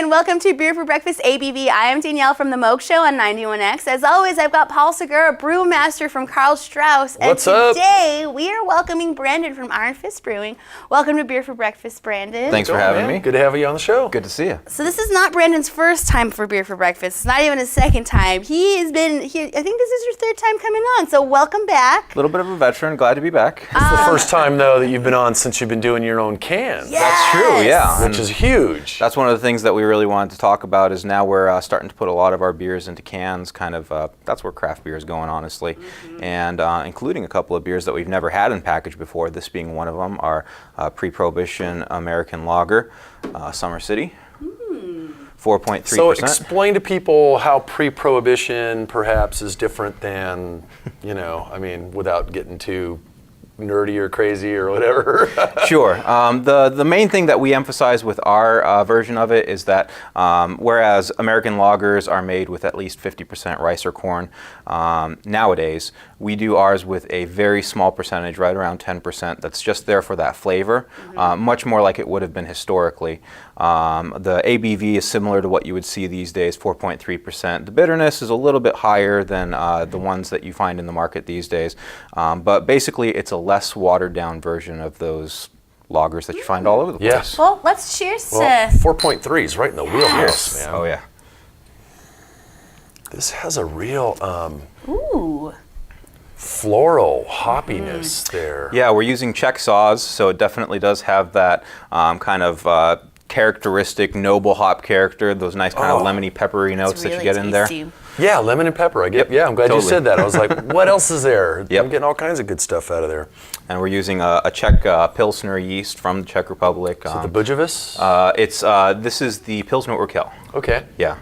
and welcome to Beer for Breakfast ABV. I am Danielle from the Moke Show on 91X. As always, I've got Paul Segura, brewmaster from Karl Strauss. What's up? And today, we are welcoming Brandon from Iron Fist Brewing. Welcome to Beer for Breakfast, Brandon. Thanks for having me. Good to have you on the show. Good to see you. So this is not Brandon's first time for Beer for Breakfast. It's not even his second time. He has been here, I think this is your third time coming on, so welcome back. A little bit of a veteran, glad to be back. It's the first time, though, that you've been on since you've been doing your own cans. Yes. That's true, yeah. Which is huge. That's one of the things that we really wanted to talk about is now we're starting to put a lot of our beers into cans, kind of, that's where craft beer is going, honestly. And including a couple of beers that we've never had in package before, this being one of them, our pre-Prohibition American Lager, Summer City. 4.3%. So explain to people how pre-Prohibition perhaps is different than, you know, I mean, without getting too nerdy or crazy or whatever. Sure. The main thing that we emphasize with our version of it is that whereas American lagers are made with at least 50% rice or corn, nowadays we do ours with a very small percentage, right around 10%, that's just there for that flavor, much more like it would have been historically. The ABV is similar to what you would see these days, 4.3%. The bitterness is a little bit higher than the ones that you find in the market these days, but basically it's a less watered down version of those lagers that you find all over the place. Yes. Well, let's cheers Well, to... 4.3 is right in the wheelhouse, man. Oh yeah. This has a real Ooh. floral hoppiness there. Yeah, we're using Czech saws, so it definitely does have that kind of characteristic noble hop character, those nice kind of lemony peppery notes that you get in there. Yeah, lemon and pepper. Yeah, I'm glad you said that. I was like, what else is there? Yep. I'm getting all kinds of good stuff out of there. And we're using a Czech Pilsner yeast from the Czech Republic. Is it the Bujovic? This is the Pilsner Urquell. Okay. Yeah.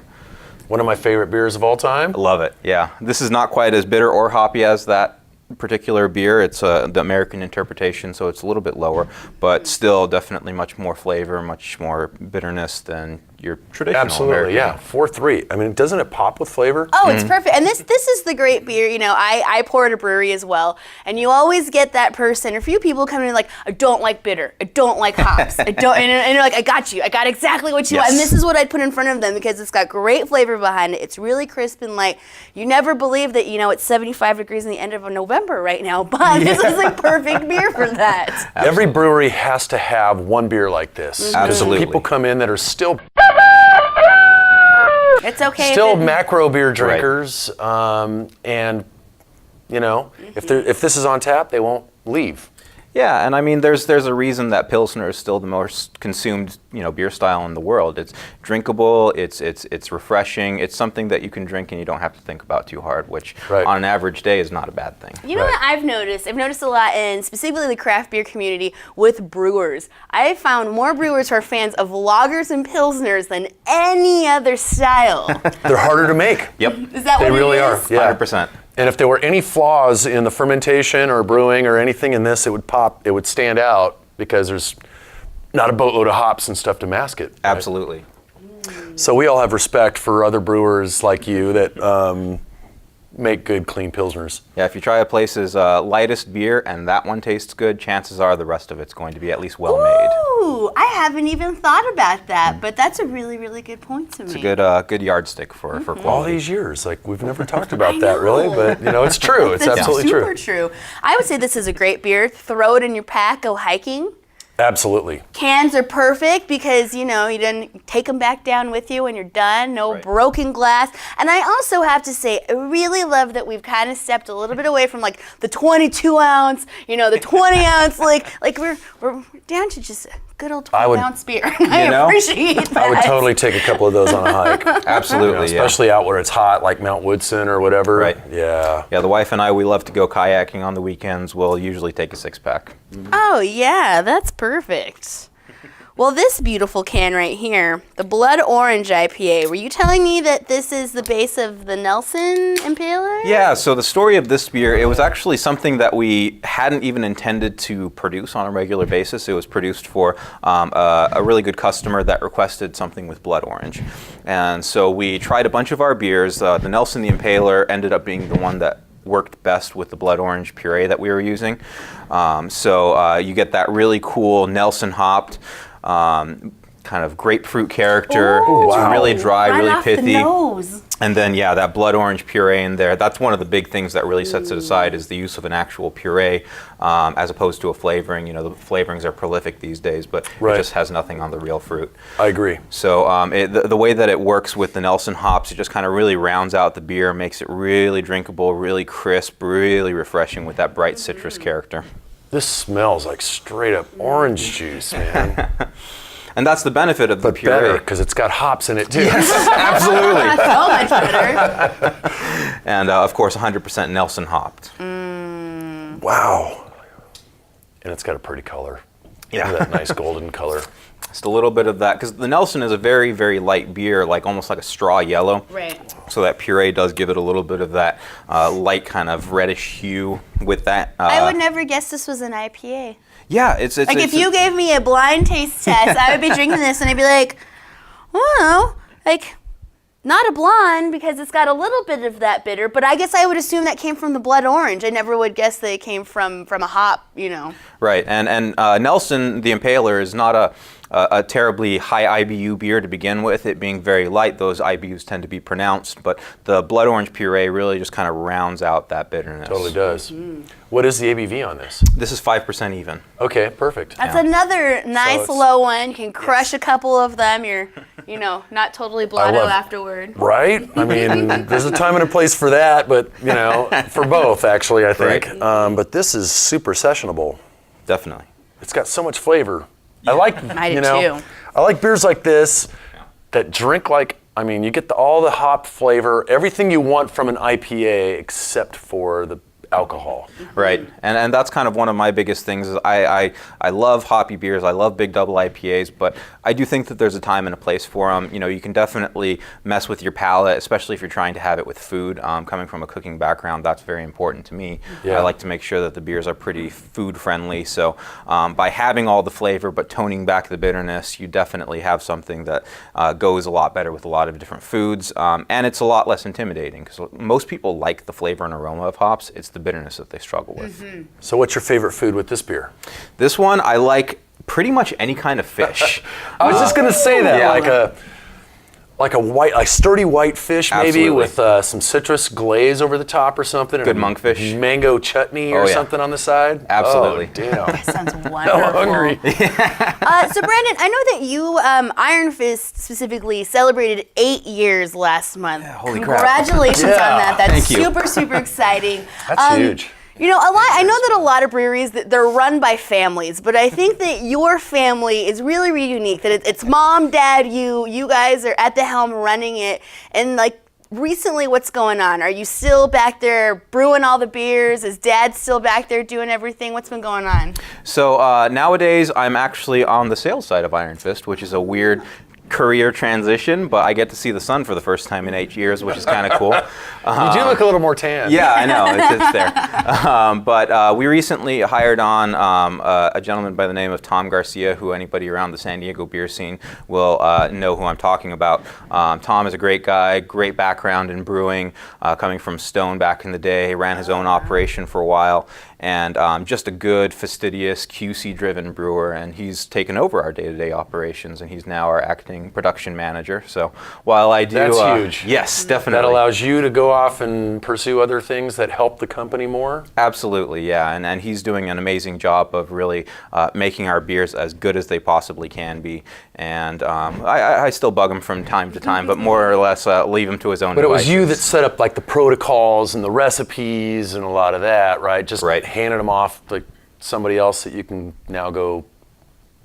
One of my favorite beers of all time. I love it, yeah. This is not quite as bitter or hoppy as that particular beer. It's the American interpretation, so it's a little bit lower, but still definitely much more flavor, much more bitterness than your traditional Absolutely, American. yeah. 4.3. I mean, doesn't it pop with flavor? Oh, it's perfect. And this is the great beer. You know, I pour at a brewery as well, and you always get that person, a few people coming in like, I don't like bitter, I don't like hops, I don't, and you're like, I got you, I got exactly what you want. And this is what I'd put in front of them because it's got great flavor behind it. It's really crisp and light. You never believe that, you know, it's 75 degrees in the end of November right now, but this is like perfect beer for that. Absolutely. Every brewery has to have one beer like this. Absolutely. People come in that are still It's okay. still macro beer drinkers, and you know, if this is on tap, they won't leave. Yeah, and I mean, there's a reason that Pilsner is still the most consumed, you know, beer style in the world. It's drinkable, it's refreshing, it's something that you can drink and you don't have to think about too hard, which on an average day is not a bad thing. You know what I've noticed? I've noticed a lot in specifically the craft beer community with brewers. I've found more brewers who are fans of lagers and pilsners than any other style. They're harder to make. Yep. Is that They what really it are. is? Yeah. 100%. And if there were any flaws in the fermentation or brewing or anything in this, it would pop. It would stand out because there's not a boatload of hops and stuff to mask it. Right? Absolutely. So we all have respect for other brewers like you that make good, clean pilsners. Yeah, if you try a place's lightest beer and that one tastes good, chances are the rest of it's going to be at least well made. Ooh, I haven't even thought about that, but that's a really, really good point to me. It's a good yardstick for quality. All these years, like we've never talked about that really, but you know, it's true. It's absolutely super true. I would say this is a great beer. Throw it in your pack, go hiking. Absolutely. Cans are perfect because, you know, you didn't take them back down with you when you're done. No broken glass. And I also have to say, I really love that we've kind of stepped a little bit away from like the 22 ounce, you know, the 20 ounce, like we're down to just a good old 12 ounce beer. I appreciate that. I would totally take a couple of those on a hike. Absolutely, You know, especially out where it's hot, like Mount Woodson or whatever. Right. Yeah. Yeah, the wife and I, we love to go kayaking on the weekends. We'll usually take a 6-pack. Oh yeah, that's perfect. Well, this beautiful can right here, the Blood Orange IPA, were you telling me that this is the base of the Nelson Impaler? Yeah, so the story of this beer, it was actually something that we hadn't even intended to produce on a regular basis. It was produced for a really good customer that requested something with blood orange. And so we tried a bunch of our beers. The Nelson the Impaler ended up being the one that worked best with the blood orange puree that we were using. So you get that really cool Nelson hopped, kind of grapefruit character. Ooh, It's wow. really dry, right really off the pithy. nose. And then, yeah, that blood orange puree in there. That's one of the big things that really sets it aside is the use of an actual puree as opposed to a flavoring. You know, the flavorings are prolific these days, but Right. it just has nothing on the real fruit. I agree. So the way that it works with the Nelson hops, it just kind of really rounds out the beer, makes it really drinkable, really crisp, really refreshing with that bright citrus character. This smells like straight up orange juice, man. And that's the benefit of the But puree. better, because it's got hops in it too. Absolutely. So much better. And of course, 100% Nelson hopped. Wow. And it's got a pretty color. Yeah. That nice golden color. Just a little bit of that, because the Nelson is a very, very light beer, like almost like a straw yellow. Right. So that puree does give it a little bit of that light kind of reddish hue with that. I would never guess this was an IPA. Yeah, it's Like if you gave me a blind taste test, I would be drinking this and I'd be like, oh, like not a blonde because it's got a little bit of that bitter, but I guess I would assume that came from the blood orange. I never would guess that it came from a hop, you know. Right, and Nelson the Impaler is not a terribly high IBU beer to begin with. It being very light, those IBUs tend to be pronounced, but the blood orange puree really just kind of rounds out that bitterness. Totally does. What is the ABV on this? This is 5% even. Okay, perfect. That's Yeah. another nice it's- low one. You can crush a couple of them. You're, you know, not totally blotto love- afterward. Right? I mean, there's a time and a place for that, but, you know, for both, actually, I think. Right. But this is super sessionable. Definitely. It's got so much flavor. I like, I do you know, too. I like beers like this that drink like, I mean, you get all the hop flavor, everything you want from an IPA except for the alcohol. Right, and that's kind of one of my biggest things. Is I love hoppy beers. I love big double IPAs, but I do think that there's a time and a place for them. You know, you can definitely mess with your palate, especially if you're trying to have it with food. Coming from a cooking background, that's very important to me. Yeah. I like to make sure that the beers are pretty food friendly. So by having all the flavor but toning back the bitterness, you definitely have something that goes a lot better with a lot of different foods, and it's a lot less intimidating because most people like the flavor and aroma of hops. It's the bitterness that they struggle with. So what's your favorite food with this beer? This one, I like pretty much any kind of fish. I was just going to say that, Yeah. like a sturdy white fish maybe Absolutely. with some citrus glaze over the top or something. Good and a monkfish. Mango chutney or Oh, yeah. something on the side. Absolutely. Oh, damn. That sounds wonderful. I'm hungry. So Brandon, I know that you, Iron Fist specifically, celebrated 8 years last month. holy crap. Congratulations Yeah. on that. That's Thank you. super, super exciting. That's huge. You know, I know that a lot of breweries, they're run by families, but I think that your family is really, really unique. That it's mom, dad, you guys are at the helm running it, and like. Recently, what's going on? Are you still back there brewing all the beers? Is Dad still back there doing everything? What's been going on? So nowadays, I'm actually on the sales side of Iron Fist, which is a weird career transition, but I get to see the sun for the first time in 8 years, which is kind of cool. You do look a little more tan. Yeah, I know, it's there. But we recently hired on a gentleman by the name of Tom Garcia, who anybody around the San Diego beer scene will know who I'm talking about. Tom is a great guy, great background in brewing, coming from Stone back in the day, ran his own operation for a while, and just a good, fastidious, QC-driven brewer, and he's taken over our day-to-day operations, and he's now our acting production manager. So while I do... That's huge. Yes, definitely. That allows you to go off and pursue other things that help the company more? Absolutely, yeah, and he's doing an amazing job of really making our beers as good as they possibly can be, and I still bug him from time to time, but more or less leave him to his own But it was devices. you that set up like the protocols and the recipes and a lot of that, right? Just Right. handed them off to somebody else that you can now go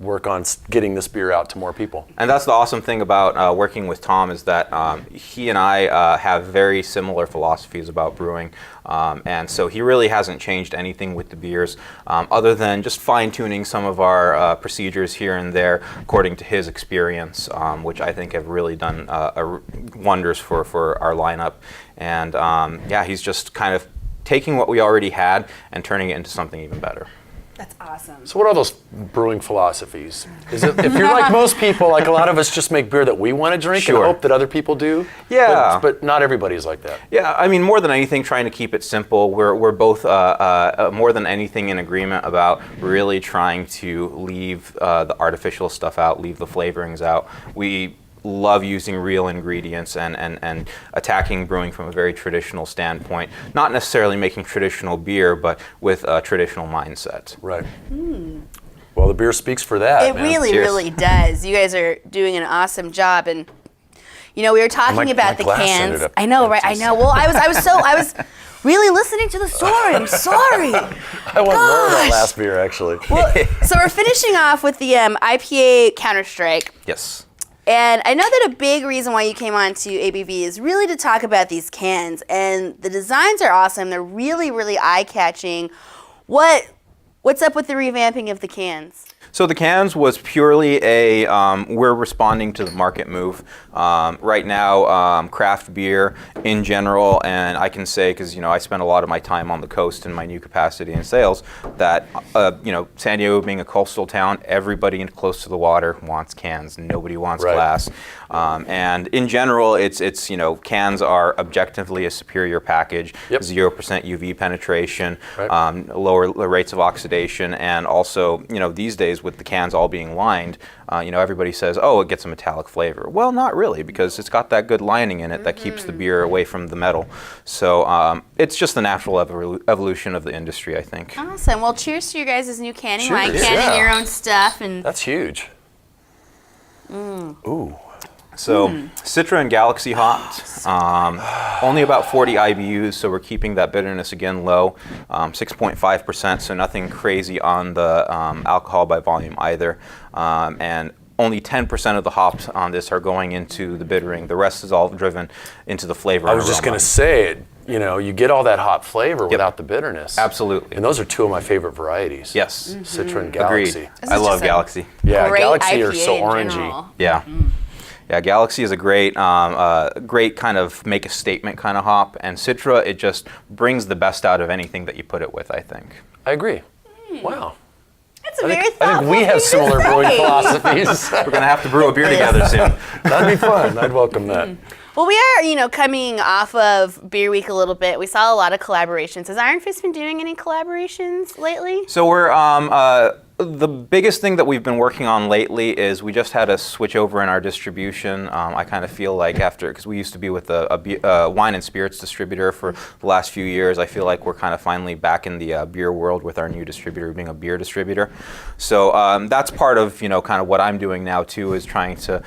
work on getting this beer out to more people. And that's the awesome thing about working with Tom is that he and I have very similar philosophies about brewing, and so he really hasn't changed anything with the beers other than just fine-tuning some of our procedures here and there according to his experience, which I think have really done wonders for our lineup. And yeah, he's just kind of taking what we already had and turning it into something even better. That's awesome. So what are those brewing philosophies? Is it, if you're like most people, like a lot of us just make beer that we want to drink and hope that other people do? Yeah. But not everybody's like that. Yeah, I mean, more than anything, trying to keep it simple. We're both more than anything in agreement about really trying to leave the artificial stuff out, leave the flavorings out. We love using real ingredients and attacking brewing from a very traditional standpoint. Not necessarily making traditional beer, but with a traditional mindset. Right. Well, the beer speaks for that. It really, really does. You guys are doing an awesome job, and we were talking about the cans. I know, right? I know. Well, I was really listening to the story. I'm sorry. I want more of that last beer, actually. Well, so we're finishing off with the Ipa Counter-Strike. Yes. And I know that a big reason why you came on to ABV is really to talk about these cans. And the designs are awesome. They're really, really eye-catching. What's up with the revamping of the cans? So the cans was purely we're responding to the market move. Right now, craft beer in general, and I can say, because I spend a lot of my time on the coast in my new capacity in sales, that San Diego being a coastal town, everybody close to the water wants cans. Nobody wants glass. And in general, it's cans are objectively a superior package. 0% UV penetration, lower rates of oxidation, and also these days with the cans all being lined, everybody says, oh, it gets a metallic flavor. Well, not really, because it's got that good lining in it that keeps the beer away from the metal. So it's just the natural evolution of the industry, I think. Awesome. Well, cheers to your guys' new canning line, canning your own stuff. And that's huge. Ooh. So Citra and Galaxy hopped, only about 40 IBUs, so we're keeping that bitterness again low, 6.5%, so nothing crazy on the alcohol by volume either, and only 10% of the hops on this are going into the bittering. The rest is all driven into the flavor. I was just going to say, you get all that hop flavor without the bitterness. Absolutely. And those are two of my favorite varieties. Yes. Citra and Galaxy. Agreed. I love Galaxy. Yeah, Galaxy IPA are so in orangey. general. Yeah. Yeah, Galaxy is a great kind of make a statement kind of hop, and Citra, it just brings the best out of anything that you put it with, I think. I agree. Wow. That's a very thoughtful I think we have similar brewing philosophies. We're going to have to brew a beer together soon. That'd be fun. I'd welcome that. Well, we are, coming off of Beer Week a little bit. We saw a lot of collaborations. Has Iron Fist been doing any collaborations lately? So we're the biggest thing that we've been working on lately is we just had a switch over in our distribution. I kind of feel like because we used to be with a wine and spirits distributor for the last few years, I feel like we're kind of finally back in the beer world with our new distributor being a beer distributor. So that's part of, kind of what I'm doing now too, is trying to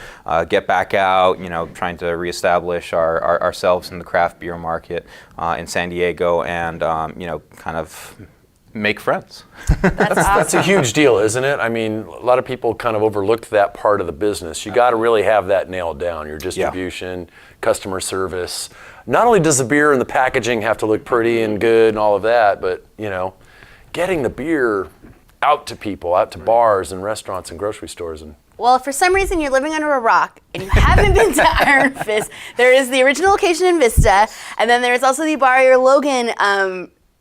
get back out, trying to reestablish ourselves in the craft beer market in San Diego and, kind of make friends. That's awesome. That's a huge deal, isn't it? I mean, a lot of people kind of overlooked that part of the business. You got to really have that nailed down, your distribution, customer service. Not only does the beer and the packaging have to look pretty and good and all of that, but, getting the beer out to people, out to bars and restaurants and grocery stores. And well, if for some reason you're living under a rock and you haven't been to Iron Fist, there is the original location in Vista, and then there's also the Barrier Logan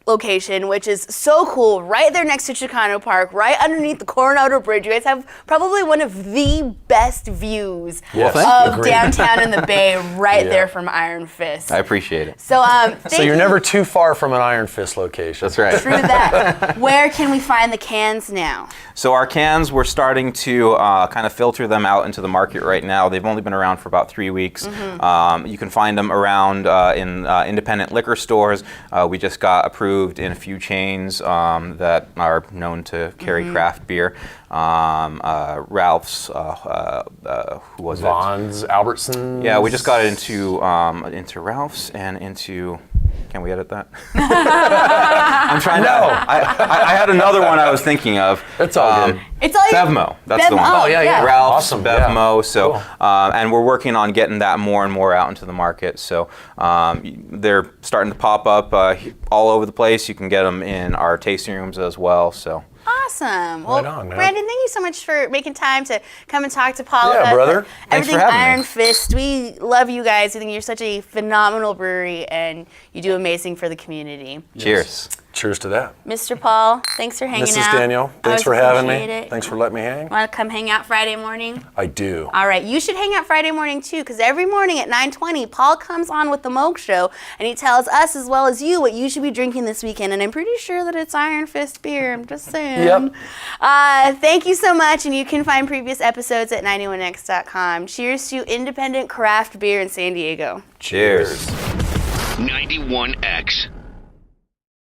location, which is so cool, right there next to Chicano Park, right underneath the Coronado Bridge. You guys have probably one of the best views of downtown in the Bay right there from Iron Fist. I appreciate it. So, so you're never too far from an Iron Fist location. That's right. True that. Where can we find the cans now? So our cans, we're starting to kind of filter them out into the market right now. They've only been around for about 3 weeks. You can find them around in independent liquor stores. We just got approved in a few chains that are known to carry craft beer. Ralph's, who was Vaughn's, Albertsons. Yeah, we just got it into Ralph's and into. Can we edit that? I'm trying to. I had another one I was thinking of. It's all good. It's all Bevmo. That's the one. Oh, yeah. Ralph's, Awesome. Bevmo. Yeah. So, Cool. And we're working on getting that more and more out into the market. So they're starting to pop up all over the place. You can get them in our tasting rooms as well. So. Awesome. Well, Right on, man. Brandon, thank you so much for making time to come and talk to Paul Yeah, about brother. Thanks for everything having me. Iron Fist. We love you guys. We think you're such a phenomenal brewery, and you do amazing for the community. Cheers. Cheers to that. Mr. Paul, thanks for hanging out. Mrs. Danielle, thanks Always for having appreciate me. it. Thanks for letting me hang. Want to come hang out Friday morning? I do. All right, you should hang out Friday morning too, because every morning at 9:20, Paul comes on with the Moke Show, and he tells us as well as you what you should be drinking this weekend. And I'm pretty sure that it's Iron Fist beer. I'm just saying. Yep. Thank you so much, and you can find previous episodes at 91x.com. Cheers to independent craft beer in San Diego. Cheers. 91X.